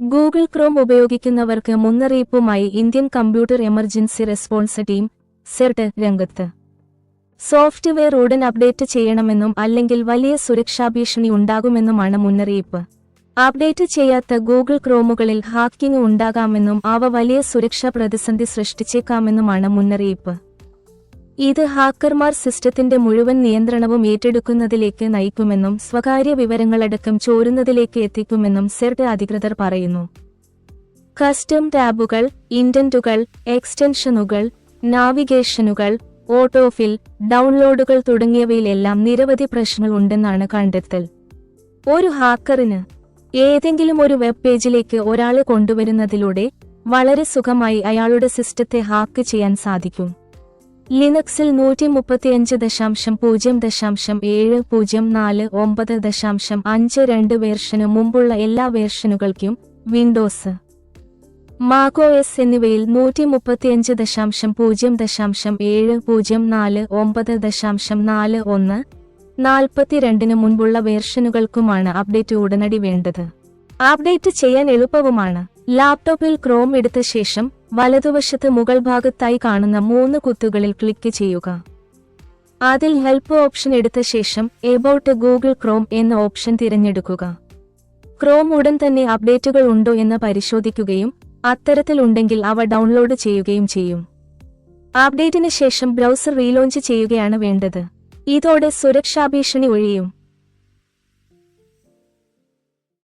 Google Chrome ഉപയോഗിക്കുന്നവർക്ക് മുന്നറിയിപ്പുമായി Indian computer emergency response team (CERT) രംഗത്ത്. സോഫ്റ്റ്വെയർ ഉടൻ അപ്ഡേറ്റ് ചെയ്യണമെന്നും അല്ലെങ്കിൽ വലിയ സുരക്ഷാഭീഷണി ഉണ്ടാകുമെന്നുമാണ് മുന്നറിയിപ്പ്. അപ്ഡേറ്റ് ചെയ്യാത്ത ഗൂഗിൾ ക്രോമുകളിൽ ഹാക്കിംഗ് ഉണ്ടാകാമെന്നും അവ വലിയ സുരക്ഷാ പ്രതിസന്ധി സൃഷ്ടിച്ചേക്കാമെന്നുമാണ് മുന്നറിയിപ്പ്. ഇത് ഹാക്കർമാർ സിസ്റ്റത്തിന്റെ മുഴുവൻ നിയന്ത്രണവും ഏറ്റെടുക്കുന്നതിലേക്ക് നയിക്കുമെന്നും സ്വകാര്യ വിവരങ്ങളടക്കം ചോരുന്നതിലേക്ക് എത്തിക്കുമെന്നും CERT അധികൃതർ പറയുന്നു. കസ്റ്റം ടാബുകൾ, ഇൻഡന്റുകൾ, എക്സ്റ്റൻഷനുകൾ, നാവിഗേഷനുകൾ, ഓട്ടോഫിൽ, ഡൗൺലോഡുകൾ തുടങ്ങിയവയിലെല്ലാം നിരവധി പ്രശ്നങ്ങൾ ഉണ്ടെന്നാണ് കണ്ടെത്തൽ. ഒരു ഹാക്കറിന് ഏതെങ്കിലും ഒരു വെബ് പേജിലേക്ക് ഒരാളെ കൊണ്ടുവരുന്നതിലൂടെ വളരെ സുഖമായി അയാളുടെ സിസ്റ്റത്തെ ഹാക്ക് ചെയ്യാൻ സാധിക്കും. ലിനക്സിൽ 135.0.7.0.49.52 വേർഷന് മുമ്പുള്ള എല്ലാ വേർഷനുകൾക്കും, വിൻഡോസ്, മാകോഎസ് എന്നിവയിൽ 135.0.7.0.49.41 മുൻപുള്ള വേർഷനുകൾക്കുമാണ് അപ്ഡേറ്റ് ഉടനടി വേണ്ടത്. അപ്ഡേറ്റ് ചെയ്യാൻ എളുപ്പവുമാണ്. ലാപ്ടോപ്പിൽ ക്രോം എടുത്ത ശേഷം വലതുവശത്ത് മുകൾ ഭാഗത്തായി കാണുന്ന 3 കുത്തുകളിൽ ക്ലിക്ക് ചെയ്യുക. അതിൽ ഹെൽപ്പ് ഓപ്ഷൻ എടുത്ത ശേഷം എബൌട്ട് ഗൂഗിൾ ക്രോം എന്ന ഓപ്ഷൻ തിരഞ്ഞെടുക്കുക. ക്രോം ഉടൻ തന്നെ അപ്ഡേറ്റുകൾ ഉണ്ടോ എന്ന് പരിശോധിക്കുകയും അത്തരത്തിലുണ്ടെങ്കിൽ അവ ഡൗൺലോഡ് ചെയ്യുകയും ചെയ്യും. അപ്ഡേറ്റിന് ശേഷം ബ്രൗസർ റീലോഞ്ച് ചെയ്യുകയാണ് വേണ്ടത്. ഇതോടെ സുരക്ഷാഭീഷണി ഒഴിയും.